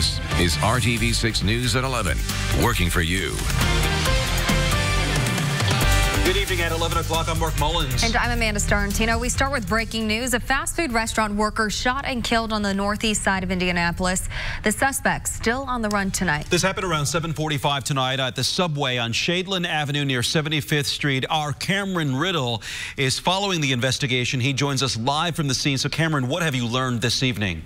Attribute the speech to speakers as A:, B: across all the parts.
A: This is RTV6 News at 11, working for you.
B: Good evening at 11 o'clock. I'm Mark Mullins.
C: And I'm Amanda Starantino. We start with breaking news. A fast food restaurant worker shot and killed on the northeast side of Indianapolis. The suspect still on the run tonight.
B: This happened around 7:45 tonight at the Subway on Shadeland Avenue near 75th Street. Our Cameron Riddle is following the investigation. He joins us live from the scene. So, Cameron, what have you learned this evening?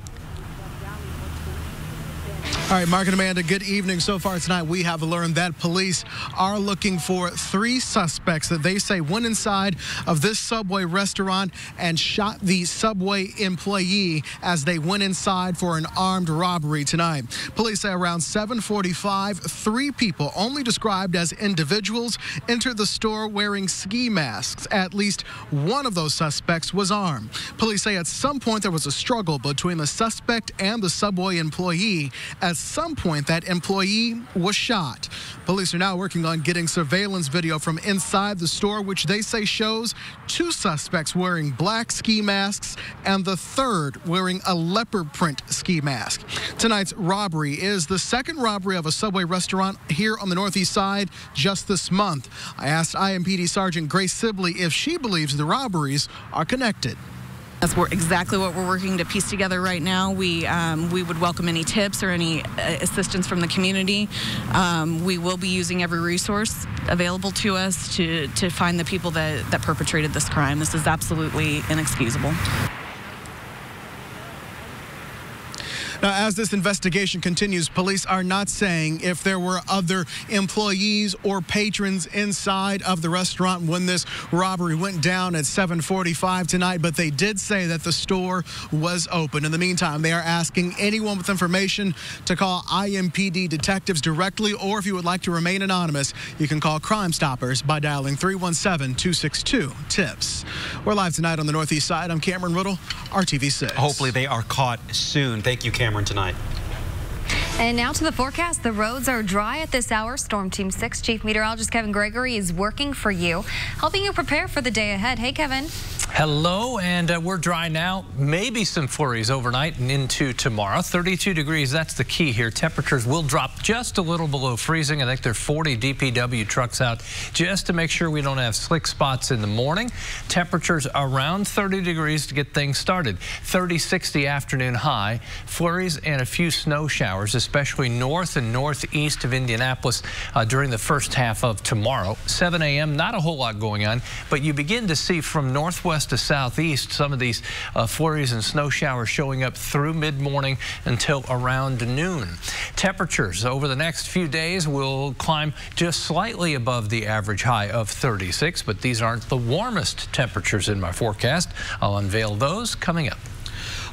D: All right, Mark and Amanda, good evening. So far tonight, we have learned that police are looking for 3 suspects that they say went inside of this Subway restaurant and shot the Subway employee as they went inside for an armed robbery tonight. Police say around 7:45, 3 people, only described as individuals, entered the store wearing ski masks. At least one of those suspects was armed. Police say at some point there was a struggle between the suspect and the Subway employee. At some point, that employee was shot. Police are now working on getting surveillance video from inside the store, which they say shows 2 suspects wearing black ski masks and the 3rd wearing a leopard print ski mask. Tonight's robbery is the 2nd robbery of a Subway restaurant here on the northeast side just this month. I asked IMPD Sergeant Grace Sibley if she believes the robberies are connected.
E: That's exactly what we're working to piece together right now. We would welcome any tips or any assistance from the community. We will be using every resource available to us to find the people that perpetrated this crime. This is absolutely inexcusable.
D: Now, as this investigation continues, police are not saying if there were other employees or patrons inside of the restaurant when this robbery went down at 7:45 tonight, but they did say that the store was open. In the meantime, they are asking anyone with information to call IMPD detectives directly, or if you would like to remain anonymous, you can call Crime Stoppers by dialing 317-262-TIPS. We're live tonight on the northeast side. I'm Cameron Riddle, RTV6.
B: Hopefully they are caught soon. Thank you, Cameron, tonight.
C: And now to the forecast. The roads are dry at this hour. Storm Team 6 Chief Meteorologist Kevin Gregory is working for you, helping you prepare for the day ahead. Hey, Kevin.
F: Hello, and we're dry now. Maybe some flurries overnight and into tomorrow. 32 degrees, that's the key here. Temperatures will drop just a little below freezing. I think there are 40 DPW trucks out just to make sure we don't have slick spots in the morning. Temperatures around 30 degrees to get things started. 36 the afternoon high. Flurries and a few snow showers, especially north and northeast of Indianapolis during the first half of tomorrow. 7 a.m., not a whole lot going on, but you begin to see from northwest to southeast some of these flurries and snow showers showing up through mid-morning until around noon. Temperatures over the next few days will climb just slightly above the average high of 36, but these aren't the warmest temperatures in my forecast. I'll unveil those coming up.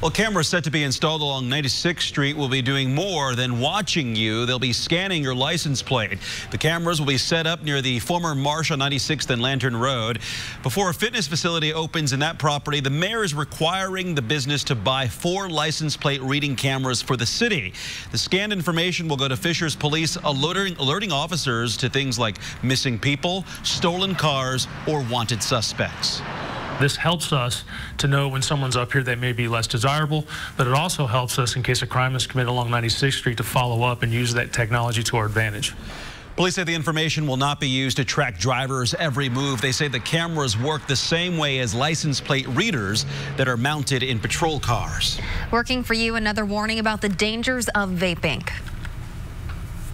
B: Well, cameras set to be installed along 96th Street will be doing more than watching you. They'll be scanning your license plate. The cameras will be set up near the former Marsh on 96th and Lantern Road. Before a fitness facility opens in that property, the mayor is requiring the business to buy 4 license plate reading cameras for the city. The scanned information will go to Fishers Police, alerting officers to things like missing people, stolen cars, or wanted suspects.
G: This helps us to know when someone's up here that may be less desirable, but it also helps us in case a crime is committed along 96th Street to follow up and use that technology to our advantage.
B: Police say the information will not be used to track drivers' every move. They say the cameras work the same way as license plate readers that are mounted in patrol cars.
C: Working for you, another warning about the dangers of vaping.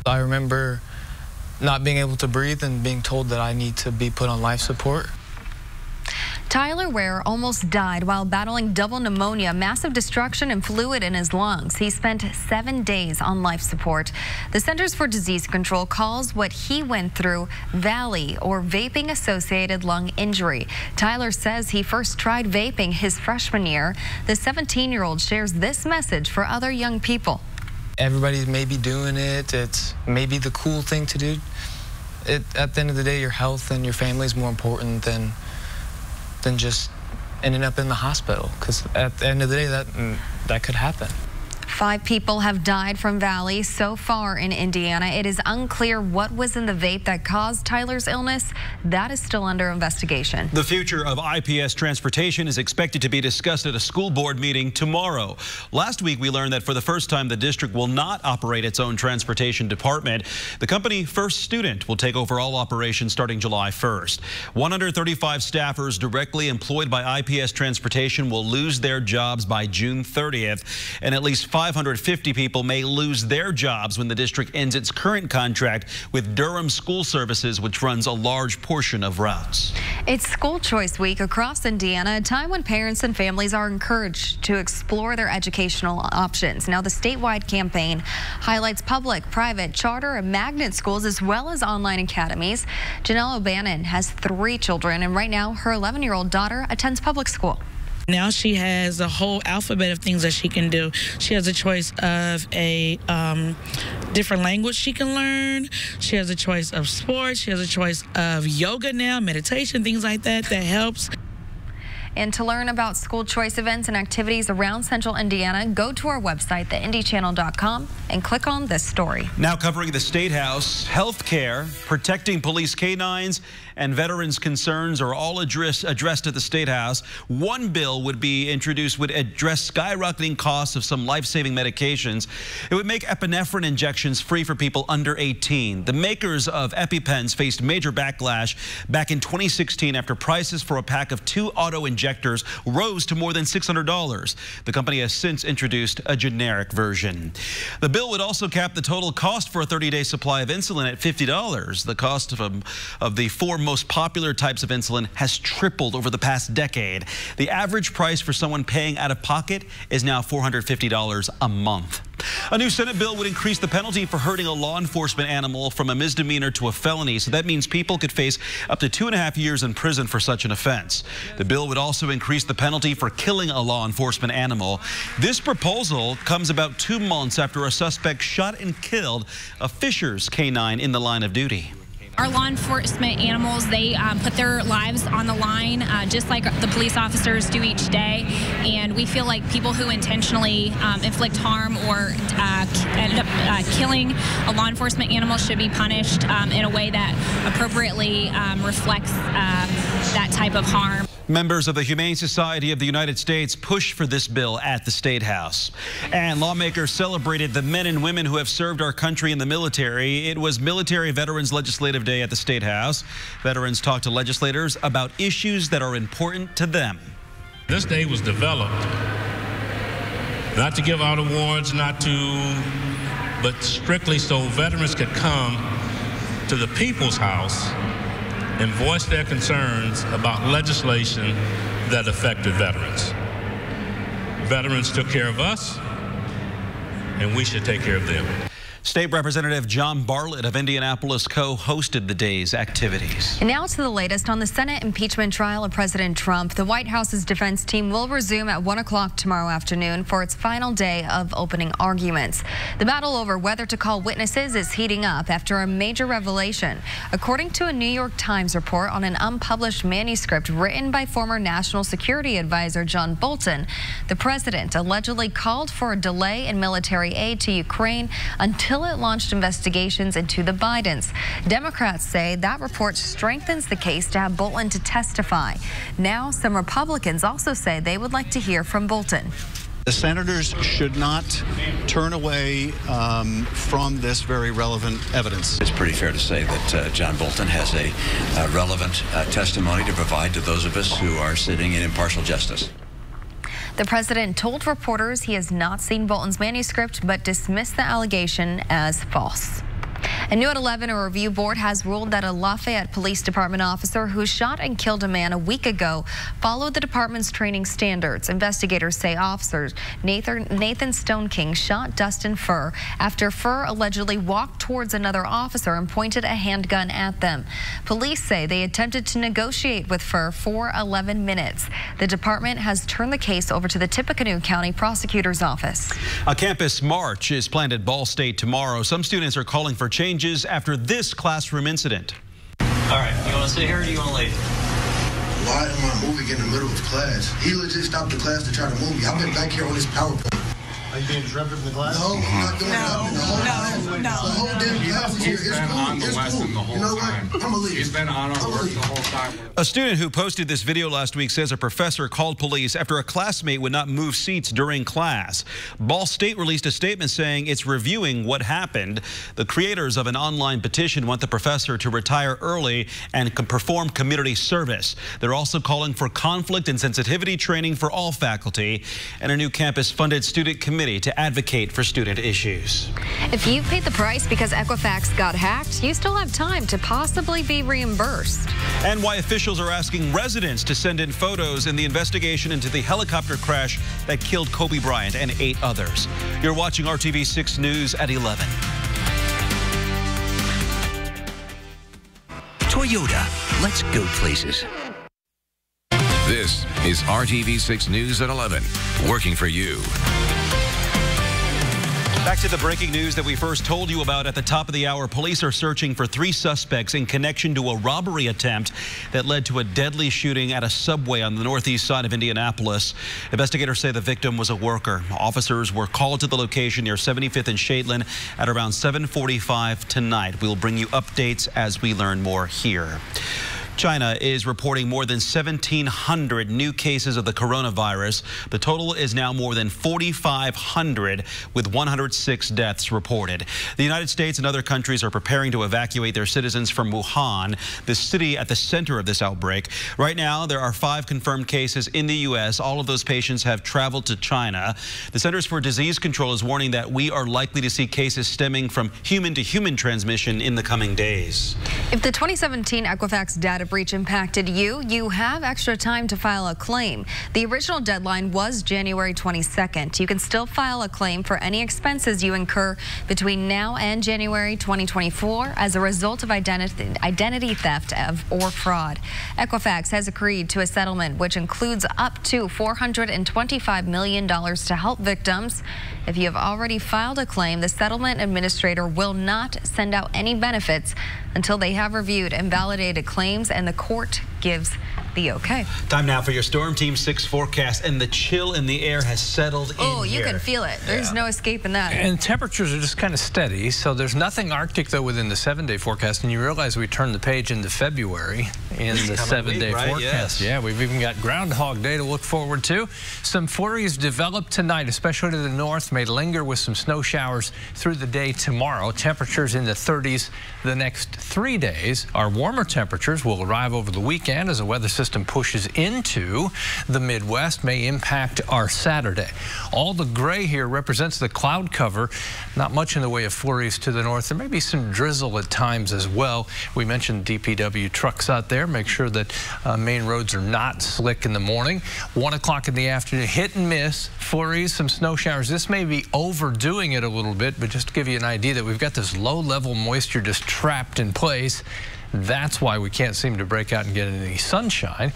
H: I remember not being able to breathe and being told that I need to be put on life support.
C: Tyler Ware almost died while battling double pneumonia, massive destruction and fluid in his lungs. He spent 7 days on life support. The Centers for Disease Control calls what he went through VALI, or vaping-associated lung injury. Tyler says he first tried vaping his freshman year. The 17-year-old shares this message for other young people.
H: Everybody's maybe doing it. It's maybe the cool thing to do. At the end of the day, your health and your family is more important than just ending up in the hospital, because at the end of the day that could happen.
C: 5 people have died from Valley so far in Indiana. It is unclear what was in the vape that caused Tyler's illness. That is still under investigation.
B: The future of IPS transportation is expected to be discussed at a school board meeting tomorrow. Last week, we learned that for the first time, the district will not operate its own transportation department. The company First Student will take over all operations starting July 1st. 135 staffers directly employed by IPS Transportation will lose their jobs by June 30th, and at least 550 people may lose their jobs when the district ends its current contract with Durham School Services, which runs a large portion of routes.
C: It's School Choice Week across Indiana, a time when parents and families are encouraged to explore their educational options. Now, the statewide campaign highlights public, private, charter, and magnet schools, as well as online academies. Janelle O'Bannon has 3 children, and right now her 11-year-old daughter attends public school.
I: Now she has a whole alphabet of things that she can do. She has a choice of a different language she can learn. She has a choice of sports. She has a choice of yoga now, meditation, things like that helps.
C: And to learn about school choice events and activities around Central Indiana, go to our website, theindychannel.com, and click on this story.
B: Now covering the State House, health care, protecting police canines, and veterans' concerns are all addressed at the State House. One bill would be introduced would address skyrocketing costs of some life-saving medications. It would make epinephrine injections free for people under 18. The makers of EpiPens faced major backlash back in 2016 after prices for a pack of 2 auto injectors rose to more than $600. The company has since introduced a generic version. The bill would also cap the total cost for a 30-day supply of insulin at $50. The cost of the 4 most popular types of insulin has tripled over the past decade. The average price for someone paying out of pocket is now $450 a month. A new Senate bill would increase the penalty for hurting a law enforcement animal from a misdemeanor to a felony. So that means people could face up to 2.5 years in prison for such an offense. The bill would also increase the penalty for killing a law enforcement animal. This proposal comes about 2 months after a suspect shot and killed a fisher's canine in the line of duty.
J: Our law enforcement animals, they put their lives on the line, just like the police officers do each day. And we feel like people who intentionally inflict harm or end up killing a law enforcement animal should be punished in a way that appropriately reflects that type of harm.
B: Members of the Humane Society of the United States pushed for this bill at the State House. And lawmakers celebrated the men and women who have served our country in the military. It was Military Veterans Legislative Day at the State House. Veterans talked to legislators about issues that are important to them.
K: This day was developed not to give out awards, but strictly so veterans could come to the People's House and voice their concerns about legislation that affected veterans. Veterans took care of us, and we should take care of them.
B: State Representative John Bartlett of Indianapolis co-hosted the day's activities.
C: And now to the latest on the Senate impeachment trial of President Trump. The White House's defense team will resume at 1 o'clock tomorrow afternoon for its final day of opening arguments. The battle over whether to call witnesses is heating up after a major revelation. According to a New York Times report on an unpublished manuscript written by former National Security Advisor John Bolton, the president allegedly called for a delay in military aid to Ukraine until it launched investigations into the Bidens. Democrats say that report strengthens the case to have Bolton to testify. Now, some Republicans also say they would like to hear from Bolton.
L: The senators should not turn away from this very relevant evidence.
M: It's pretty fair to say that John Bolton has a relevant testimony to provide to those of us who are sitting in impartial justice.
C: The president told reporters he has not seen Bolton's manuscript, but dismissed the allegation as false. And new at 11, a review board has ruled that a Lafayette Police Department officer who shot and killed a man a week ago followed the department's training standards. Investigators say officers Nathan Stoneking shot Dustin Furr after Furr allegedly walked towards another officer and pointed a handgun at them. Police say they attempted to negotiate with Furr for 11 minutes. The department has turned the case over to the Tippecanoe County Prosecutor's Office.
B: A campus march is planned at Ball State tomorrow. Some students are calling for changes after this classroom incident.
N: All right, you want to sit here or do you want to leave?
O: Why am I moving in the middle of class? He legit stopped the class to try to move me. I've been back here on this PowerPoint. Are you being disruptive in the class?
P: No, I'm not doing that. The whole damn class is here. It's cool. It's cool. You know what? I'm going to leave.
Q: He's been on our work the whole time.
B: A student who posted this video last week says a professor called police after a classmate would not move seats during class. Ball State released a statement saying it's reviewing what happened. The creators of an online petition want the professor to retire early and perform community service. They're also calling for conflict and sensitivity training for all faculty and a new campus-funded student committee to advocate for student issues.
C: If you've paid the price because Equifax got hacked, you still have time to possibly be reimbursed.
B: And why officials are asking residents to send in photos in the investigation into the helicopter crash that killed Kobe Bryant and 8 others. You're watching RTV6 News at 11.
R: Toyota, let's go places.
A: This is RTV6 News at 11, working for you.
B: Back to the breaking news that we first told you about at the top of the hour. Police are searching for 3 suspects in connection to a robbery attempt that led to a deadly shooting at a subway on the northeast side of Indianapolis. Investigators say the victim was a worker. Officers were called to the location near 75th and Shaitland at around 7:45 tonight. We'll bring you updates as we learn more here. China is reporting more than 1,700 new cases of the coronavirus. The total is now more than 4,500, with 106 deaths reported. The United States and other countries are preparing to evacuate their citizens from Wuhan, the city at the center of this outbreak. Right now, there are 5 confirmed cases in the U.S. All of those patients have traveled to China. The Centers for Disease Control is warning that we are likely to see cases stemming from human-to-human transmission in the coming days.
C: If the 2017 Equifax data breach impacted you, you have extra time to file a claim. The original deadline was January 22nd. You can still file a claim for any expenses you incur between now and January 2024 as a result of identity theft or fraud. Equifax has agreed to a settlement which includes up to $425 million to help victims. If you have already filed a claim, the settlement administrator will not send out any benefits until they have reviewed and validated claims and the court gives the okay.
B: Time now for your Storm Team 6 forecast, and the chill in the air has settled in.
C: Oh, you can feel it. There's no escaping that.
F: And temperatures are just kind of steady, so there's nothing Arctic, though, within the 7-day forecast. And you realize we turned the page into February in the 7-day forecast. Yes. Yeah, we've even got Groundhog Day to look forward to. Some flurries develop tonight, especially to the north, may linger with some snow showers through the day tomorrow. Temperatures in the 30s the next 3 days. Our warmer temperatures will arrive over the weekend as a weather system pushes into the Midwest, may impact our Saturday. All the gray here represents the cloud cover. Not much in the way of flurries to the north. There may be some drizzle at times as well. We mentioned DPW trucks out there. Make sure that main roads are not slick in the morning. 1 o'clock in the afternoon, hit and miss, flurries, some snow showers. This may be overdoing it a little bit, but just to give you an idea that we've got this low-level moisture just trapped in place. That's why we can't seem to break out and get any sunshine.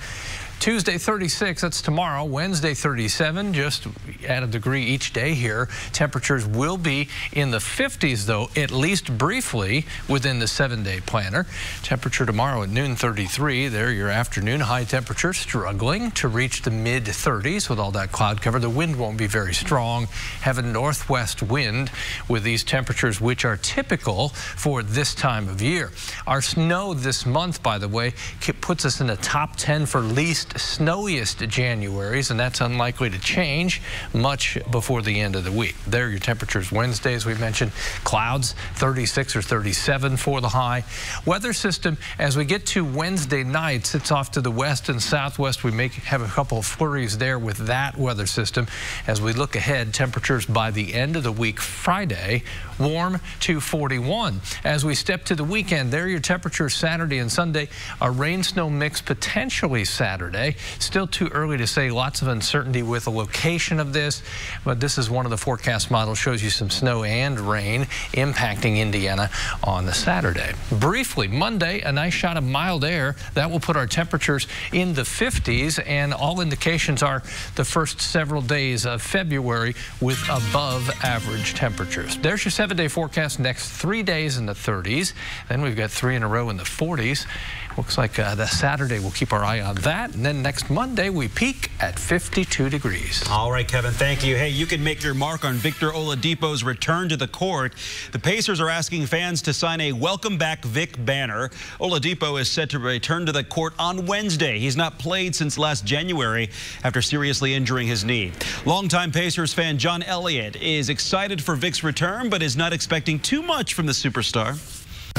F: Tuesday 36, that's tomorrow. Wednesday 37, just add a degree each day here. Temperatures will be in the 50s, though, at least briefly within the 7-day planner. Temperature tomorrow at noon 33. There, your afternoon high temperature struggling to reach the mid-30s with all that cloud cover. The wind won't be very strong. Have a northwest wind with these temperatures, which are typical for this time of year. Our snow this month, by the way, puts us in the top 10 for least snowiest Januaries, and that's unlikely to change much before the end of the week. There are your temperatures Wednesday, as we mentioned. Clouds, 36 or 37 for the high. Weather system, as we get to Wednesday night, sits off to the west and southwest. We may have a couple of flurries there with that weather system. As we look ahead, temperatures by the end of the week, Friday, warm to 41. As we step to the weekend, there are your temperatures Saturday and Sunday. A rain-snow mix potentially Saturday. Still too early to say. Lots of uncertainty with the location of this, but this is one of the forecast models. Shows you some snow and rain impacting Indiana on the Saturday. Briefly, Monday, a nice shot of mild air. That will put our temperatures in the 50s, and all indications are the first several days of February with above average temperatures. There's your 7-day forecast. Next 3 days in the 30s. Then we've got 3 in a row in the 40s. Looks like the Saturday we'll keep our eye on that. And then next Monday we peak at 52 degrees.
B: All right, Kevin, thank you. Hey, you can make your mark on Victor Oladipo's return to the court. The Pacers are asking fans to sign a Welcome Back Vic banner. Oladipo is set to return to the court on Wednesday. He's not played since last January after seriously injuring his knee. Longtime Pacers fan John Elliott is excited for Vic's return, but is not expecting too much from the superstar.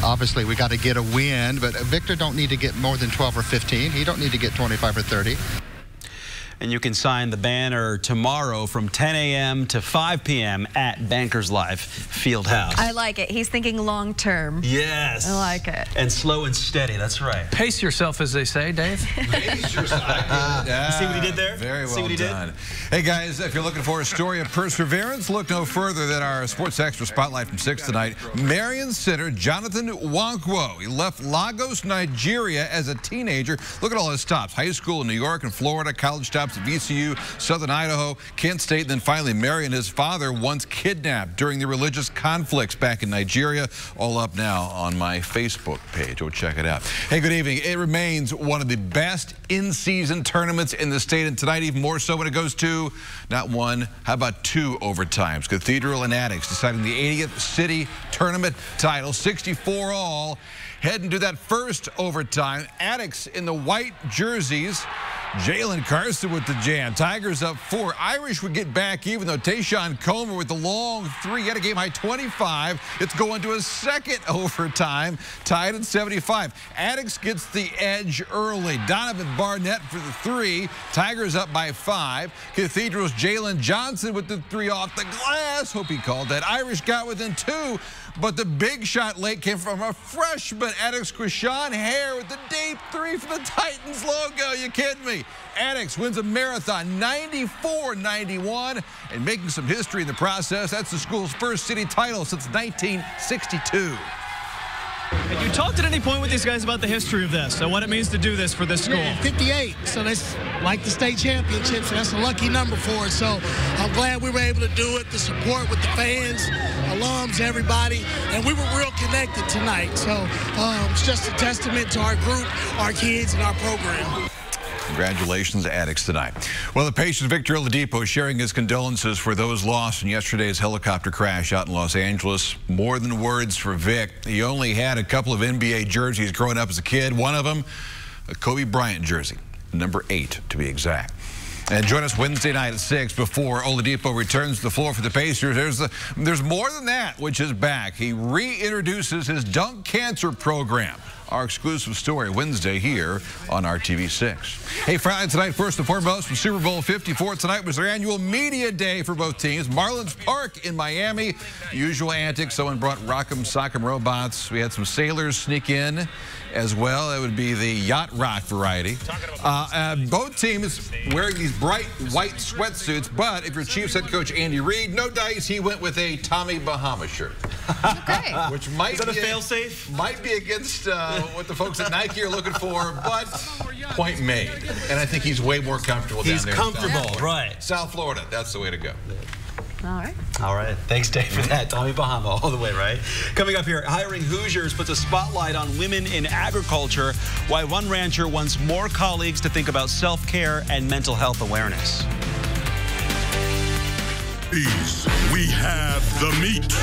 O: Obviously, we got to get a win, but Victor don't need to get more than 12 or 15. He don't need to get 25 or 30.
B: And you can sign the banner tomorrow from 10 a.m. to 5 p.m. at Bankers Life Fieldhouse.
C: I like it. He's thinking long term.
B: Yes.
C: I like it.
B: And slow and steady. That's right.
F: Pace yourself, as they say, Dave.
S: Pace yourself.
B: You see what he did there?
S: Very well
B: see what he
S: done.
B: Did?
S: Hey, guys, if you're looking for a story of perseverance, look no further than our Sports Extra Spotlight from 6 tonight. Marion Center Jonathan Nwankwo. He left Lagos, Nigeria as a teenager. Look at all his stops. High school in New York and Florida, college stops at VCU, Southern Idaho, Kent State, and then finally Marion, his father, once kidnapped during the religious conflicts back in Nigeria. All up now on my Facebook page. Go check it out. Hey, good evening. It remains one of the best in-season tournaments in the state, and tonight even more so when it goes to not one, how about 2 overtimes. Cathedral and Attucks deciding the 80th city tournament title, 64 all. Heading to that first overtime. Attucks in the white jerseys. Jalen Carson with the jam. Tigers up 4. Irish would get back even though Tayshawn Comer with the long 3. He had a game high 25. It's going to a second overtime. Tied at 75. Attucks gets the edge early. Donovan Barnett for the 3. Tigers up by 5. Cathedral's Jalen Johnson with the 3 off the glass. Hope he called that. Irish got within 2. But the big shot late came from a freshman, Attucks Quashawn Hare with the deep 3 for the Titans logo. You kidding me? Attucks wins a marathon 94-91 and making some history in the process. That's the school's first city title since 1962.
T: Have you talked at any point with these guys about the history of this and what it means to do this for this school?
U: Yeah, 58, so that's like the state championship, so that's a lucky number for us. So I'm glad we were able to do it, the support with the fans, alums, everybody, and we were real connected tonight. So it's just a testament to our group, our kids, and our program.
S: Congratulations to Attucks tonight. Well, the Pacers' Victor Oladipo sharing his condolences for those lost in yesterday's helicopter crash out in Los Angeles. More than words for Vic. He only had a couple of NBA jerseys growing up as a kid. One of them, a Kobe Bryant jersey, number 8 to be exact. And join us Wednesday night at 6 before Oladipo returns to the floor for the Pacers. There's more than that, which is back. He reintroduces his Dunk Cancer program. Our exclusive story Wednesday here on RTV6. Hey, Friday tonight, first and foremost, from Super Bowl 54 tonight was their annual media day for both teams. Marlins Park in Miami, usual antics. Someone brought Rock'em Sock'em robots. We had some sailors sneak in as well. It would be the yacht rock variety. Both teams wearing these bright white sweatsuits, but if you're Chiefs head coach Andy Reid, no dice, he went with a Tommy Bahama shirt.
C: Okay.
S: Which might
B: Is that
S: be
B: a fail-safe?
S: Might be against what the folks at Nike are looking for, but point made. And I think he's way more comfortable down there.
B: He's comfortable, right.
S: South Florida, that's the way to go.
C: All right.
B: All right. Thanks, Dave, for that. Tommy Bahama all the way, right? Coming up here, Hiring Hoosiers puts a spotlight on women in agriculture, why one rancher wants more colleagues to think about self-care and mental health awareness.
V: We have the meat.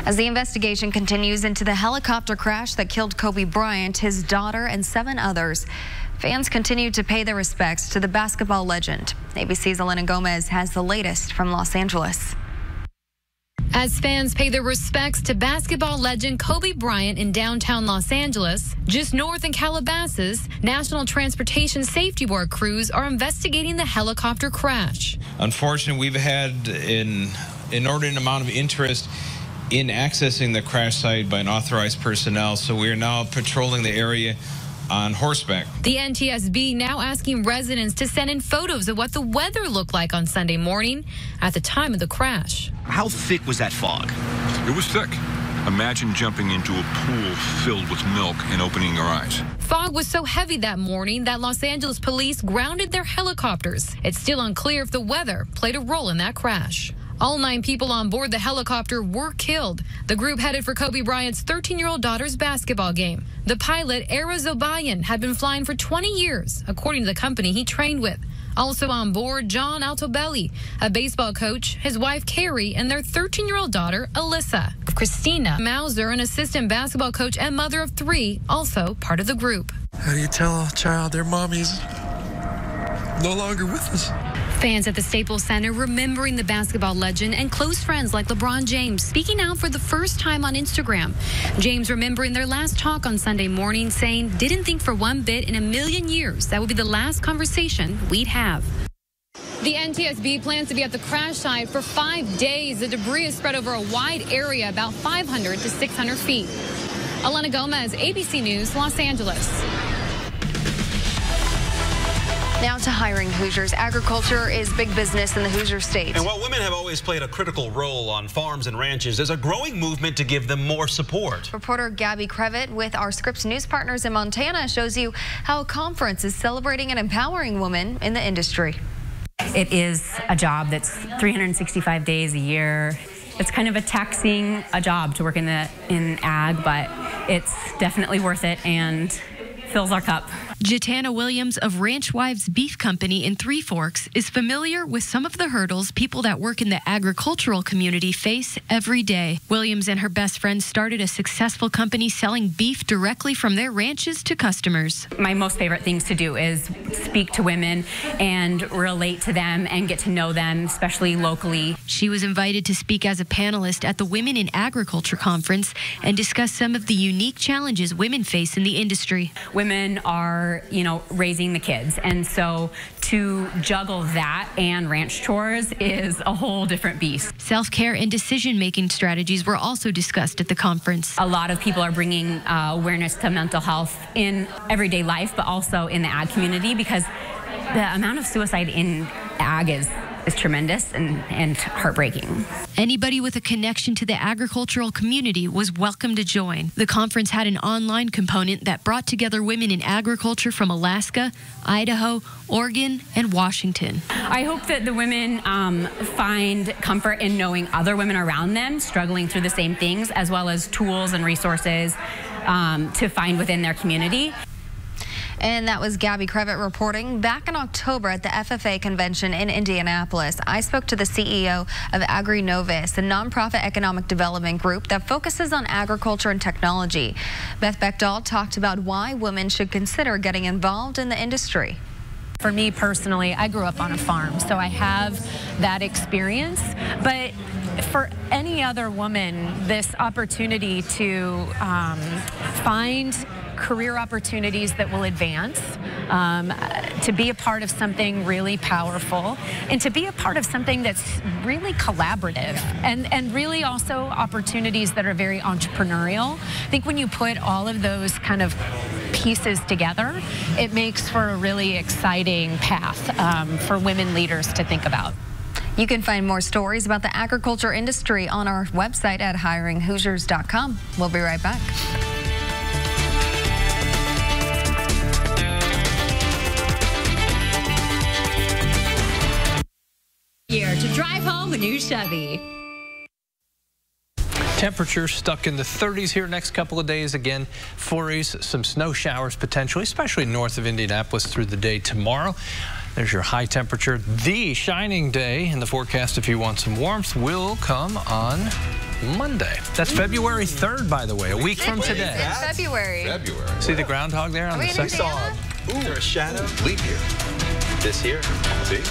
C: As the investigation continues into the helicopter crash that killed Kobe Bryant, his daughter, and 7 others, fans continue to pay their respects to the basketball legend. ABC's Elena Gomez has the latest from Los Angeles.
W: As fans pay their respects to basketball legend Kobe Bryant in downtown Los Angeles, just north in Calabasas, National Transportation Safety Board crews are investigating the helicopter crash.
X: Unfortunately, we've had an inordinate amount of interest in accessing the crash site by unauthorized personnel, so we are now patrolling the area on horseback.
W: The NTSB now asking residents to send in photos of what the weather looked like on Sunday morning at the time of the crash.
Y: How thick was that fog?
Z: It was thick. Imagine jumping into a pool filled with milk and opening your eyes.
W: Fog was so heavy that morning that Los Angeles police grounded their helicopters. It's still unclear if the weather played a role in that crash. All 9 people on board the helicopter were killed. The group headed for Kobe Bryant's 13-year-old daughter's basketball game. The pilot, Era Zobayan, had been flying for 20 years, according to the company he trained with. Also on board, John Altobelli, a baseball coach, his wife Carrie, and their 13-year-old daughter, Alyssa. Christina Mauser, an assistant basketball coach and mother of 3, also part of the group.
D: How do you tell a child their mommy's no longer with us?
W: Fans at the Staples Center remembering the basketball legend and close friends like LeBron James speaking out for the first time on Instagram. James remembering their last talk on Sunday morning, saying, "Didn't think for one bit in a million years that would be the last conversation we'd have." The NTSB plans to be at the crash site for 5 days. The debris is spread over a wide area, about 500 to 600 feet. Elena Gomez, ABC News, Los Angeles.
C: Now to hiring Hoosiers. Agriculture is big business in the Hoosier state.
B: And while women have always played a critical role on farms and ranches, there's a growing movement to give them more support.
C: Reporter Gabby Crevitt with our Scripps News partners in Montana shows you how a conference is celebrating and empowering women in the industry.
E: It is a job that's 365 days a year. It's kind of a taxing job to work in ag, but it's definitely worth it and fills our cup.
W: Jatana Williams of Ranch Wives Beef Company in Three Forks is familiar with some of the hurdles people that work in the agricultural community face every day. Williams and her best friend started a successful company selling beef directly from their ranches to customers.
E: My most favorite things to do is speak to women and relate to them and get to know them, especially locally.
W: She was invited to speak as a panelist at the Women in Agriculture Conference and discuss some of the unique challenges women face in the industry.
E: Women are, raising the kids. And so to juggle that and ranch chores is a whole different beast.
W: Self-care and decision-making strategies were also discussed at the conference.
E: A lot of people are bringing awareness to mental health in everyday life, but also in the ag community, because the amount of suicide in ag is tremendous and heartbreaking.
W: Anybody with a connection to the agricultural community was welcome to join. The conference had an online component that brought together women in agriculture from Alaska, Idaho, Oregon, and Washington.
E: I hope that the women find comfort in knowing other women around them struggling through the same things, as well as tools and resources to find within their community.
C: And that was Gabby Crevitt reporting. Back in October at the FFA convention in Indianapolis, I spoke to the CEO of AgriNovus, a nonprofit economic development group that focuses on agriculture and technology. Beth Beckdahl talked about why women should consider getting involved in the industry.
G: For me personally, I grew up on a farm, so I have that experience. But for any other woman, this opportunity to find career opportunities that will advance, to be a part of something really powerful, and to be a part of something that's really collaborative, and really also opportunities that are very entrepreneurial. I think when you put all of those kind of pieces together, it makes for a really exciting path for women leaders to think about.
C: You can find more stories about the agriculture industry on our website at hiringhoosiers.com. We'll be right back.
W: Year to drive home a new Chevy.
F: Temperatures stuck in the 30s here next couple of days. Again, flurries, some snow showers potentially, especially north of Indianapolis through the day tomorrow. There's your high temperature. The shining day in the forecast, if you want some warmth, will come on Monday. That's February 3rd, by the way, a week from today.
C: It's February.
F: See the groundhog there on the second?
B: Is there a shadow? Leap year. This year. See?